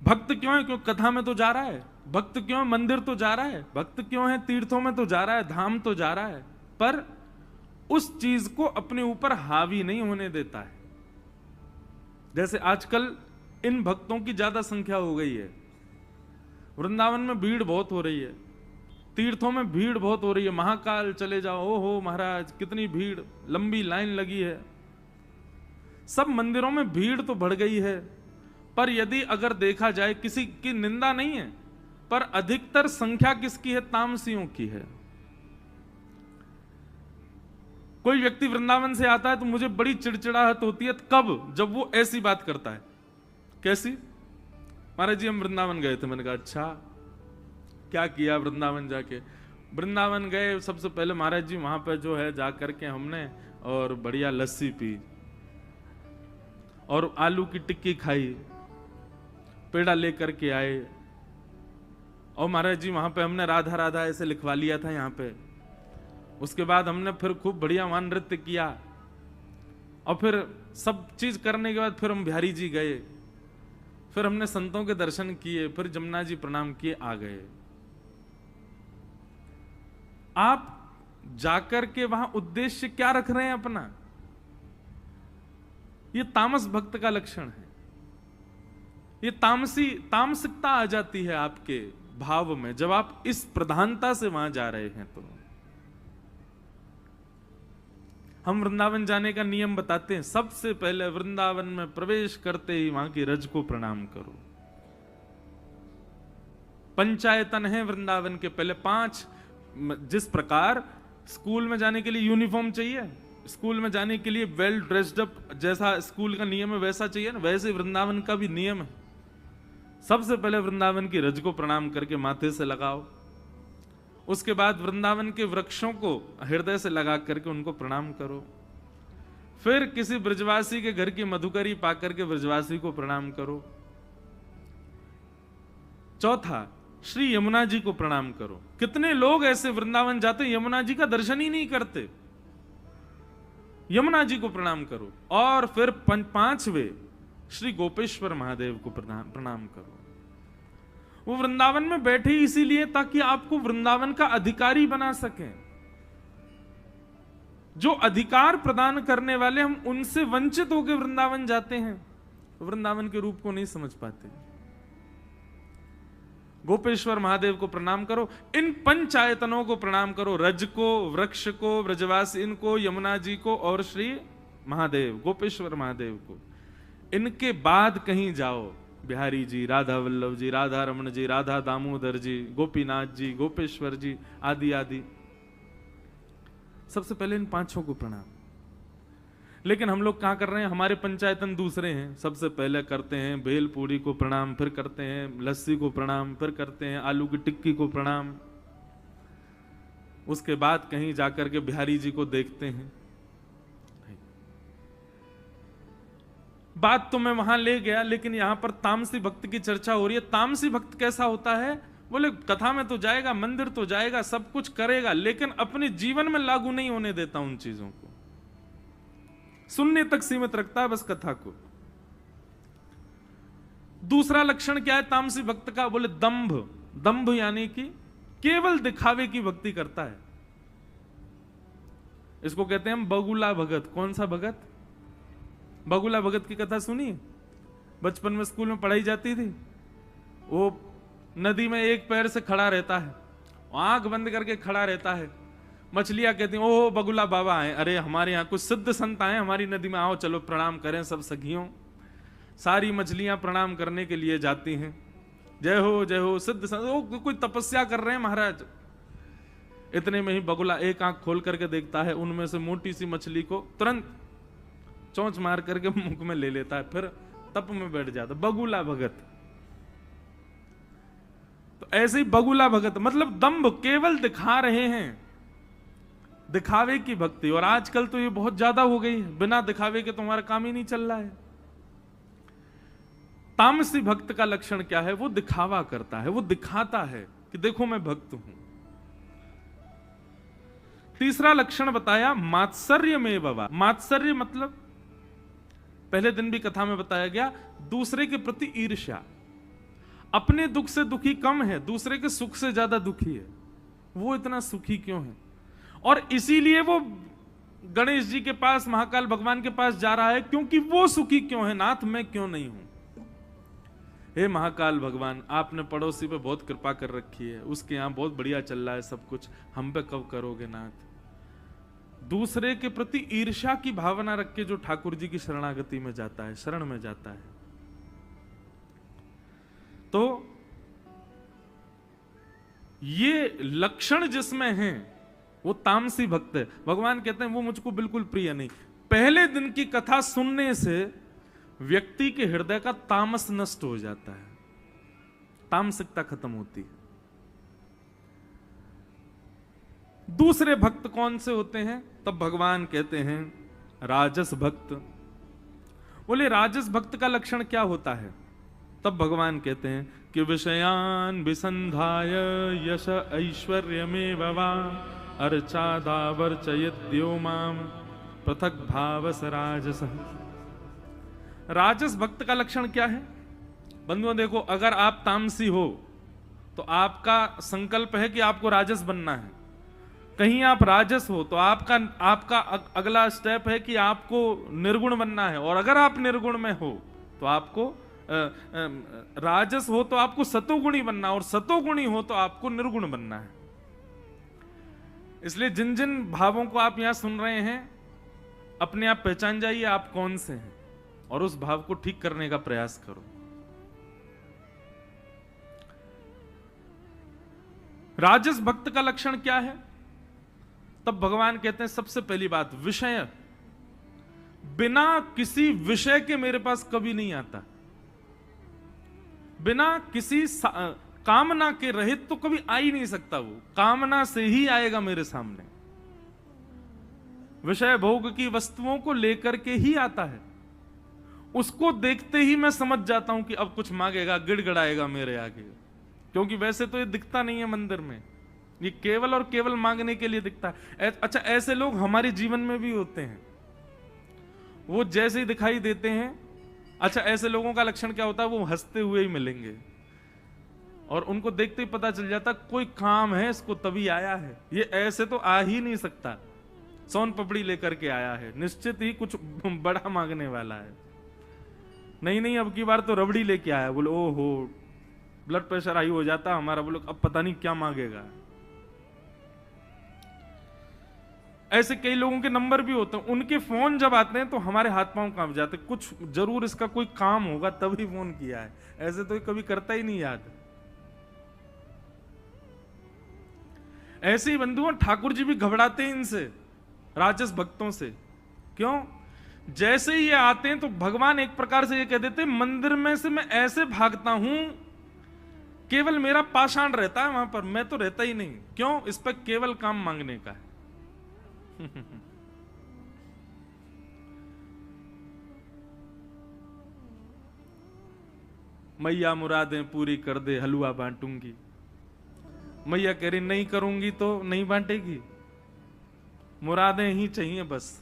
भक्त क्यों है? क्यों कथा में तो जा रहा है। भक्त क्यों है? मंदिर तो जा रहा है। भक्त क्यों है? तीर्थों में तो जा रहा है, धाम तो जा रहा है, पर उस चीज को अपने ऊपर हावी नहीं होने देता है। जैसे आजकल इन भक्तों की ज्यादा संख्या हो गई है, वृंदावन में भीड़ बहुत हो रही है, तीर्थों में भीड़ बहुत हो रही है, महाकाल चले जाओ, ओहो महाराज कितनी भीड़, लंबी लाइन लगी है। सब मंदिरों में भीड़ तो बढ़ गई है, पर यदि अगर देखा जाए, किसी की निंदा नहीं है, पर अधिकतर संख्या किसकी है? तामसियों की है। कोई व्यक्ति वृंदावन से आता है तो मुझे बड़ी चिड़चिड़ाहट होती है। कब? जब वो ऐसी बात करता है। कैसी? महाराज जी हम वृंदावन गए थे। मैंने कहा अच्छा क्या किया वृंदावन जाके? वृंदावन गए, सबसे पहले महाराज जी वहां पर जो है जा करके हमने और बढ़िया लस्सी पी और आलू की टिक्की खाई, पेड़ा लेकर के आए, और महाराज जी वहां पे हमने राधा राधा ऐसे लिखवा लिया था यहाँ पे। उसके बाद हमने फिर खूब बढ़िया वहां नृत्य किया, और फिर सब चीज करने के बाद फिर हम बिहारी जी गए, फिर हमने संतों के दर्शन किए, फिर जमुना जी प्रणाम किए, आ गए। आप जाकर के वहां उद्देश्य क्या रख रहे हैं अपना? ये तामस भक्त का लक्षण है। ये तामसिकता आ जाती है आपके भाव में जब आप इस प्रधानता से वहां जा रहे हैं। तो हम वृंदावन जाने का नियम बताते हैं। सबसे पहले वृंदावन में प्रवेश करते ही वहां की रज को प्रणाम करो। पंचायतन है वृंदावन के पहले 5। जिस प्रकार स्कूल में जाने के लिए यूनिफॉर्म चाहिए, स्कूल में जाने के लिए वेल ड्रेस्ड अप जैसा स्कूल का नियम है वैसा चाहिए ना, वैसे वृंदावन का भी नियम है। सबसे पहले वृंदावन की रज को प्रणाम करके माथे से लगाओ, उसके बाद वृंदावन के वृक्षों को हृदय से लगा करके उनको प्रणाम करो, फिर किसी ब्रजवासी के घर की मधुकरी पाकर के ब्रजवासी को प्रणाम करो। चौथा, श्री यमुना जी को प्रणाम करो। कितने लोग ऐसे वृंदावन जाते यमुना जी का दर्शन ही नहीं करते। यमुना जी को प्रणाम करो, और फिर 5वें श्री गोपेश्वर महादेव को प्रणाम करो। वो वृंदावन में बैठे इसीलिए ताकि आपको वृंदावन का अधिकारी बना सकें। जो अधिकार प्रदान करने वाले, हम उनसे वंचित होकर वृंदावन जाते हैं, वृंदावन के रूप को नहीं समझ पाते। गोपेश्वर महादेव को प्रणाम करो, इन पंचायतनों को प्रणाम करो, रज को, वृक्ष को, ब्रजवासी इनको, यमुना जी को और श्री महादेव गोपेश्वर महादेव को। इनके बाद कहीं जाओ, बिहारी जी, राधा वल्लभ जी, राधा रमन जी, राधा दामोदर जी, गोपीनाथ जी, गोपेश्वर जी आदि आदि। सबसे पहले इन 5 को प्रणाम। लेकिन हम लोग क्या कर रहे हैं? हमारे पंचायतन दूसरे हैं। सबसे पहले करते हैं भेल पूरी को प्रणाम, फिर करते हैं लस्सी को प्रणाम, फिर करते हैं आलू की टिक्की को प्रणाम। उसके बाद कहीं जाकर के बिहारी जी को देखते हैं। बात तो मैं वहां ले गया, लेकिन यहां पर तामसी भक्त की चर्चा हो रही है। तामसी भक्त कैसा होता है? बोले कथा में तो जाएगा, मंदिर तो जाएगा, सब कुछ करेगा, लेकिन अपने जीवन में लागू नहीं होने देता उन चीजों को, सुनने तक सीमित रखता है बस कथा को। दूसरा लक्षण क्या है तामसी भक्त का? बोले दंभ। दंभ यानी कि केवल दिखावे की भक्ति करता है। इसको कहते हैं हम बगुला भगत। कौन सा भगत? बगुला भगत की कथा सुनी? बचपन में स्कूल में पढ़ाई जाती थी। वो नदी में एक पैर से खड़ा रहता है, आंख बंद करके खड़ा रहता है। मछलियां कहती हैं ओह बगुला बाबा आए, अरे हमारे यहाँ कुछ सिद्ध संत आए हमारी नदी में, आओ चलो प्रणाम करें सब सखियों। सारी मछलियां प्रणाम करने के लिए जाती हैं, जय हो सिद्ध संत। वो कोई तपस्या कर रहे हैं महाराज। इतने में ही बगुला एक आंख खोल करके देखता है, उनमें से मोटी सी मछली को तुरंत चोंच मार करके मुंह में ले लेता है, फिर तप में बैठ जाता। बगुला भगत। तो ऐसे ही बगुला भगत मतलब दंभ, केवल दिखा रहे हैं, दिखावे की भक्ति। और आजकल तो ये बहुत ज्यादा हो गई है, बिना दिखावे के तुम्हारा काम ही नहीं चल रहा है। तामसी भक्त का लक्षण क्या है? वो दिखावा करता है, वो दिखाता है कि देखो मैं भक्त हूं। तीसरा लक्षण बताया मात्सर्य में बाबा। मात्सर्य मतलब पहले दिन भी कथा में बताया गया, दूसरे के प्रति ईर्ष्या। अपने दुख से दुखी कम है, दूसरे के सुख से ज्यादा दुखी है। वो इतना सुखी क्यों है? और इसीलिए वो गणेश जी के पास, महाकाल भगवान के पास जा रहा है, क्योंकि वो सुखी क्यों है? नाथ मैं क्यों नहीं हूं? हे महाकाल भगवान, आपने पड़ोसी पे बहुत कृपा कर रखी है, उसके यहां बहुत बढ़िया चल रहा है सब कुछ, हम पे कब करोगे नाथ? दूसरे के प्रति ईर्ष्या की भावना रख के जो ठाकुर जी की शरणागति में जाता है, शरण में जाता है, तो ये लक्षण जिसमें है वो तामसी भक्त है। भगवान कहते हैं वो मुझको बिल्कुल प्रिय नहीं। पहले दिन की कथा सुनने से व्यक्ति के हृदय का तामस नष्ट हो जाता है, तामसिकता खत्म होती है। दूसरे भक्त कौन से होते हैं? तब भगवान कहते हैं राजस भक्त। बोले राजस भक्त का लक्षण क्या होता है? तब भगवान कहते हैं कि विषयान विसंधाय यश ऐश्वर्य में वा अर्चादावर्चयद्यो माम पृथक भावस राजस। राजस भक्त का लक्षण क्या है? बंधुओं देखो, अगर आप तामसी हो तो आपका संकल्प है कि आपको राजस बनना है। कहीं आप राजस हो तो आपका अगला स्टेप है कि आपको निर्गुण बनना है। और अगर आप निर्गुण में हो तो आपको राजस हो तो आपको सतोगुणी बनना, और सतोगुणी हो तो आपको निर्गुण बनना है। इसलिए जिन जिन भावों को आप यहां सुन रहे हैं, अपने आप पहचान जाइए आप कौन से हैं, और उस भाव को ठीक करने का प्रयास करो। राजस भक्त का लक्षण क्या है? तब भगवान कहते हैं सबसे पहली बात, विषय। बिना किसी विषय के मेरे पास कभी नहीं आता, बिना किसी कामना के रहित तो कभी आ ही नहीं सकता। वो कामना से ही आएगा मेरे सामने, विषय भोग की वस्तुओं को लेकर के ही आता है। उसको देखते ही मैं समझ जाता हूं कि अब कुछ मांगेगा, गिड़गिड़ाएगा मेरे आगे, क्योंकि वैसे तो ये दिखता नहीं है मंदिर में, ये केवल और केवल मांगने के लिए दिखता है। अच्छा, ऐसे लोग हमारे जीवन में भी होते हैं, वो जैसे ही दिखाई देते हैं। अच्छा, ऐसे लोगों का लक्षण क्या होता है? वो हंसते हुए ही मिलेंगे, और उनको देखते ही पता चल जाता कोई काम है इसको, तभी आया है। ये ऐसे तो आ ही नहीं सकता, सोन पपड़ी लेकर के आया है, निश्चित ही कुछ बड़ा मांगने वाला है। नहीं, अब की बार तो रबड़ी लेके आया। बोले ओहो, ब्लड प्रेशर हाई हो जाता हमारा, बोलो अब पता नहीं क्या मांगेगा। ऐसे कई लोगों के नंबर भी होते हैं, उनके फोन जब आते हैं तो हमारे हाथ पांव कांप जाते, कुछ जरूर इसका कोई काम होगा तभी फोन किया है, ऐसे तो कभी करता ही नहीं याद। ऐसे ही बंधुओं ठाकुर जी भी घबराते हैं इनसे, राजस भक्तों से। क्यों? जैसे ही ये आते हैं तो भगवान एक प्रकार से ये कह देते हैं, मंदिर में से मैं ऐसे भागता हूं, केवल मेरा पाषाण रहता है वहां पर, मैं तो रहता ही नहीं। क्यों? इस पर केवल काम मांगने का है। मैया मुरादें पूरी कर दे, हलवा बांटूंगी। मैया कह रही नहीं करूंगी तो नहीं बांटेगी, मुरादें ही चाहिए बस।